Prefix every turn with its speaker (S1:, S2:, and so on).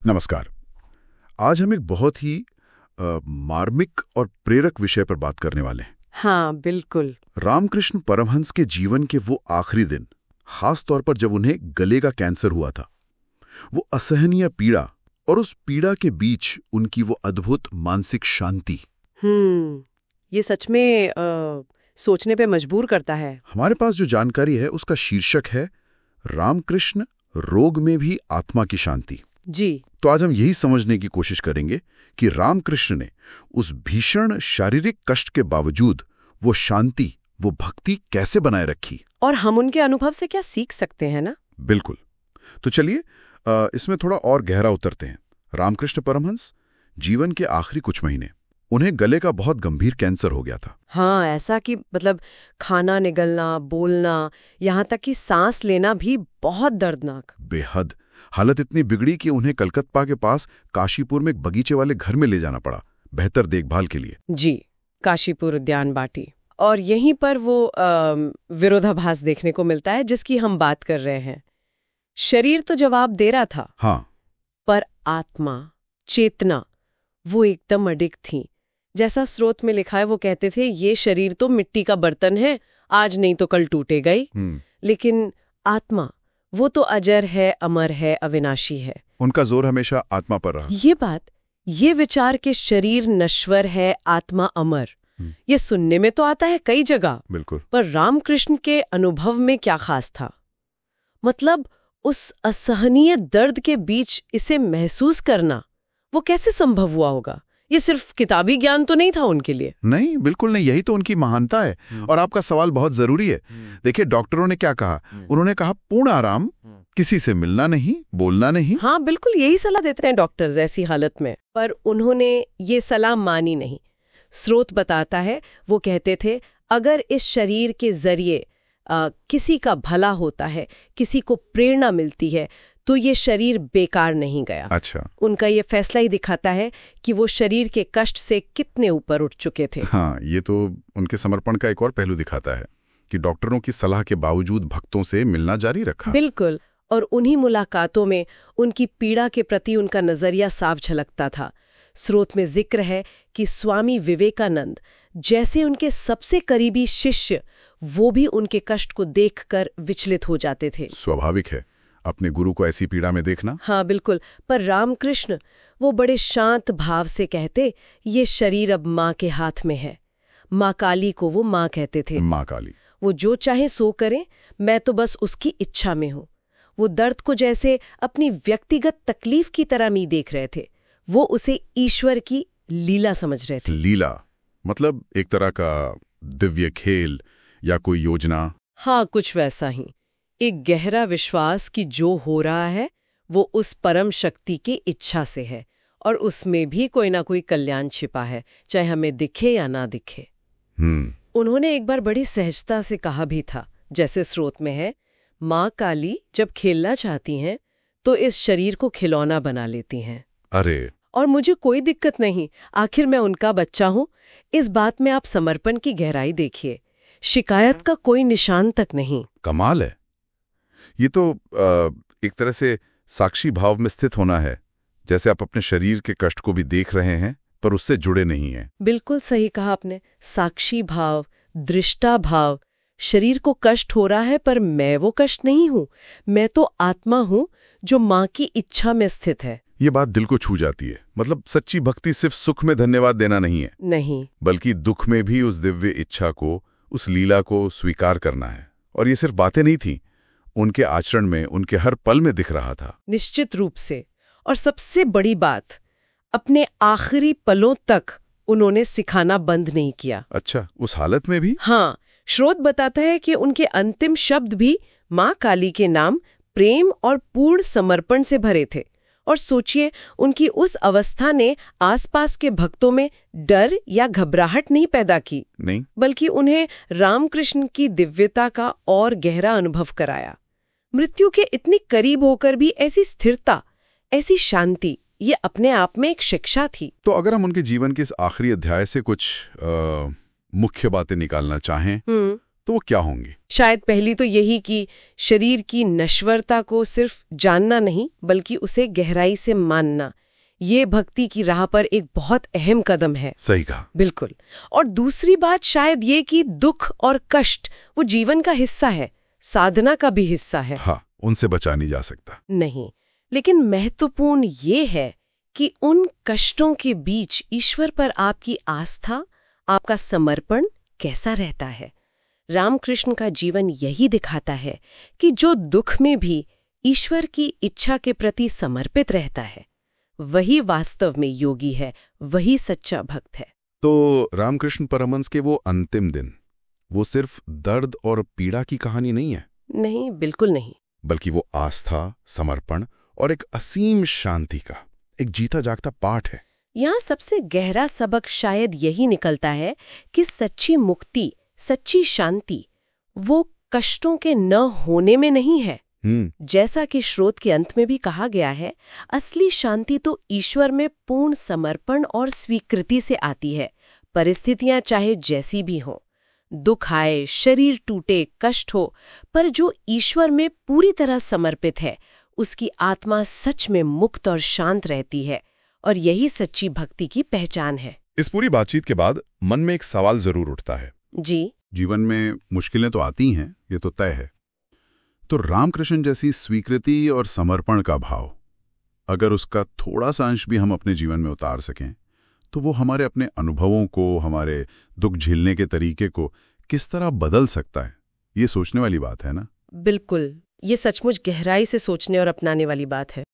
S1: नमस्कार। आज हम एक बहुत ही मार्मिक और प्रेरक विषय पर बात करने वाले हैं।
S2: हाँ, बिल्कुल।
S1: रामकृष्ण परमहंस के जीवन के वो आखिरी दिन, खास तौर पर जब उन्हें गले का कैंसर हुआ था। वो असहनीय पीड़ा और उस पीड़ा के बीच उनकी वो अद्भुत मानसिक शांति।
S2: ये सच में सोचने पे मजबूर करता है।
S1: हमारे पास जो जानकारी है उसका शीर्षक है रामकृष्ण रोग में भी आत्मा की शांति।
S2: जी।
S1: तो आज हम यही समझने की कोशिश करेंगे कि रामकृष्ण ने उस भीषण शारीरिक कष्ट के बावजूद वो शांति, वो भक्ति कैसे बनाए रखी,
S2: और हम उनके अनुभव से क्या सीख सकते हैं ना।
S1: बिल्कुल। तो चलिए इसमें थोड़ा और गहरा उतरते हैं। रामकृष्ण परमहंस जीवन के आखिरी कुछ महीने, उन्हें गले का बहुत गंभीर कैंसर हो गया था।
S2: हाँ, ऐसा कि मतलब खाना निगलना, बोलना, यहाँ तक कि सांस लेना भी बहुत दर्दनाक।
S1: बेहद। हालत इतनी बिगड़ी कि उन्हें कलकत्ता के पास काशीपुर में एक बगीचे वाले घर में ले जाना पड़ा, बेहतर देखभाल के लिए।
S2: जी, काशीपुर उद्यान बाटी। और यहीं पर वो विरोधाभास देखने को मिलता है जिसकी हम बात कर रहे हैं। शरीर तो जवाब दे रहा था,
S1: हाँ,
S2: पर आत्मा, चेतना, वो एकदम अडिग थी। जैसा स्रोत में लिखा है, वो कहते थे ये शरीर तो मिट्टी का बर्तन है, आज नहीं तो कल टूटेगा ही। लेकिन आत्मा, वो तो अजर है, अमर है, अविनाशी है।
S1: उनका जोर हमेशा आत्मा पर रहा।
S2: ये बात, ये विचार के शरीर नश्वर है, आत्मा अमर, ये सुनने में तो आता है कई जगह।
S1: बिल्कुल।
S2: पर रामकृष्ण के अनुभव में क्या खास था? मतलब उस असहनीय दर्द के बीच इसे महसूस करना, वो कैसे संभव हुआ होगा? ये सिर्फ किताबी ज्ञान तो नहीं था उनके लिए।
S1: नहीं, बिल्कुल नहीं। यही तो उनकी महानता है। और आपका सवाल बहुत जरूरी है। देखिए, डॉक्टरों ने क्या कहा? उन्होंने कहा पूर्ण आराम, किसी से मिलना नहीं, बोलना नहीं।
S2: हाँ, बिल्कुल यही सलाह देते हैं डॉक्टर्स ऐसी हालत में। पर उन्होंने ये सलाह मानी नहीं। स्रोत बताता है, वो कहते थे अगर इस शरीर के जरिए किसी का भला होता है, किसी को प्रेरणा मिलती है, तो ये शरीर बेकार नहीं गया।
S1: अच्छा।
S2: उनका ये फैसला ही दिखाता है कि वो शरीर के कष्ट से कितने ऊपर उठ चुके थे।
S1: हाँ, ये तो उनके समर्पण का एक और पहलू दिखाता है कि डॉक्टरों की सलाह के बावजूद भक्तों से मिलना जारी रखा।
S2: बिल्कुल। और उन्हीं मुलाकातों में उनकी पीड़ा के प्रति उनका नजरिया साफ झलकता था। स्रोत में जिक्र है कि स्वामी विवेकानंद जैसे उनके सबसे करीबी शिष्य, वो भी उनके कष्ट को देखकर विचलित हो जाते थे।
S1: स्वाभाविक है अपने गुरु को ऐसी पीड़ा में देखना।
S2: हाँ, बिल्कुल। पर रामकृष्ण वो बड़े शांत भाव से कहते, ये शरीर अब माँ के हाथ में है। माँ काली को वो माँ कहते थे।
S1: माँ काली,
S2: वो जो चाहे सो करे, मैं तो बस उसकी इच्छा में हूँ। वो दर्द को जैसे अपनी व्यक्तिगत तकलीफ की तरह नहीं देख रहे थे, वो उसे ईश्वर की लीला समझ रहे थे।
S1: लीला मतलब एक तरह का दिव्य खेल या कोई योजना।
S2: हाँ, कुछ वैसा ही। एक गहरा विश्वास कि जो हो रहा है वो उस परम शक्ति की इच्छा से है, और उसमें भी कोई ना कोई कल्याण छिपा है, चाहे हमें दिखे या ना दिखे। उन्होंने एक बार बड़ी सहजता से कहा भी था, जैसे स्रोत में है, माँ काली जब खेलना चाहती हैं तो इस शरीर को खिलौना बना लेती हैं।
S1: अरे,
S2: और मुझे कोई दिक्कत नहीं, आखिर मैं उनका बच्चा हूँ। इस बात में आप समर्पण की गहराई देखिए, शिकायत का कोई निशान तक नहीं।
S1: कमाल है। ये तो एक तरह से साक्षी भाव में स्थित होना है, जैसे आप अपने शरीर के कष्ट को भी देख रहे हैं पर उससे जुड़े नहीं हैं।
S2: बिल्कुल सही कहा आपने। साक्षी भाव, दृष्टा भाव। शरीर को कष्ट हो रहा है पर मैं वो कष्ट नहीं हूँ, मैं तो आत्मा हूँ जो माँ की इच्छा में स्थित है।
S1: ये बात दिल को छू जाती है। मतलब सच्ची भक्ति सिर्फ सुख में धन्यवाद देना नहीं है,
S2: नहीं,
S1: बल्कि दुख में भी उस दिव्य इच्छा को, उस लीला को स्वीकार करना है। और ये सिर्फ बातें नहीं थी, उनके आचरण में, उनके हर पल में दिख रहा था।
S2: निश्चित रूप से। और सबसे बड़ी बात, अपने आखिरी पलों तक उन्होंने सिखाना बंद नहीं किया।
S1: अच्छा, उस हालत में भी?
S2: हाँ, स्रोत बताता है कि उनके अंतिम शब्द भी माँ काली के नाम प्रेम और पूर्ण समर्पण से भरे थे। और सोचिए, उनकी उस अवस्था ने आसपास के भक्तों में डर या घबराहट नहीं पैदा की,
S1: नहीं,
S2: बल्कि उन्हें रामकृष्ण की दिव्यता का और गहरा अनुभव कराया। मृत्यु के इतनी करीब होकर भी ऐसी स्थिरता, ऐसी शांति, ये अपने आप में एक शिक्षा थी।
S1: तो अगर हम उनके जीवन के इस आखिरी अध्याय से कुछ मुख्य बातें निकालना चाहें तो वो क्या होंगी?
S2: शायद पहली तो यही कि शरीर की नश्वरता को सिर्फ जानना नहीं बल्कि उसे गहराई से मानना, ये भक्ति की राह पर एक बहुत अहम कदम है।
S1: सही कहा।
S2: बिल्कुल। और दूसरी बात शायद ये कि दुख और कष्ट वो जीवन का हिस्सा है, साधना का भी हिस्सा है।
S1: हाँ, उनसे बचा नहीं जा सकता।
S2: नहीं, लेकिन महत्वपूर्ण ये है कि उन कष्टों के बीच ईश्वर पर आपकी आस्था, आपका समर्पण कैसा रहता है। रामकृष्ण का जीवन यही दिखाता है कि जो दुख में भी ईश्वर की इच्छा के प्रति समर्पित रहता है, वही वास्तव में योगी है, वही सच्चा भक्त है।
S1: तो रामकृष्ण परमहंस के वो अंतिम दिन, वो सिर्फ दर्द और पीड़ा की कहानी नहीं है।
S2: नहीं, बिल्कुल नहीं।
S1: बल्कि वो आस्था, समर्पण और एक असीम शांति का एक जीता जागता पाठ है।
S2: यहाँ सबसे गहरा सबक शायद यही निकलता है कि सच्ची मुक्ति, सच्ची शांति वो कष्टों के न होने में नहीं है। जैसा कि श्रोत के अंत में भी कहा गया है, असली शांति तो ईश्वर में पूर्ण समर्पण और स्वीकृति से आती है। परिस्थितियां चाहे जैसी भी हों, दुख आए, शरीर टूटे, कष्ट हो, पर जो ईश्वर में पूरी तरह समर्पित है, उसकी आत्मा सच में मुक्त और शांत रहती है। और यही सच्ची भक्ति की पहचान है।
S1: इस पूरी बातचीत के बाद मन में एक सवाल जरूर उठता है।
S2: जी,
S1: जीवन में मुश्किलें तो आती हैं, ये तो तय है। तो रामकृष्ण जैसी स्वीकृति और समर्पण का भाव, अगर उसका थोड़ा सा अंश भी हम अपने जीवन में उतार सकें, तो वो हमारे अपने अनुभवों को, हमारे दुख झेलने के तरीके को किस तरह बदल सकता है, ये सोचने वाली बात है ना।
S2: बिल्कुल, ये सचमुच गहराई से सोचने और अपनाने वाली बात है।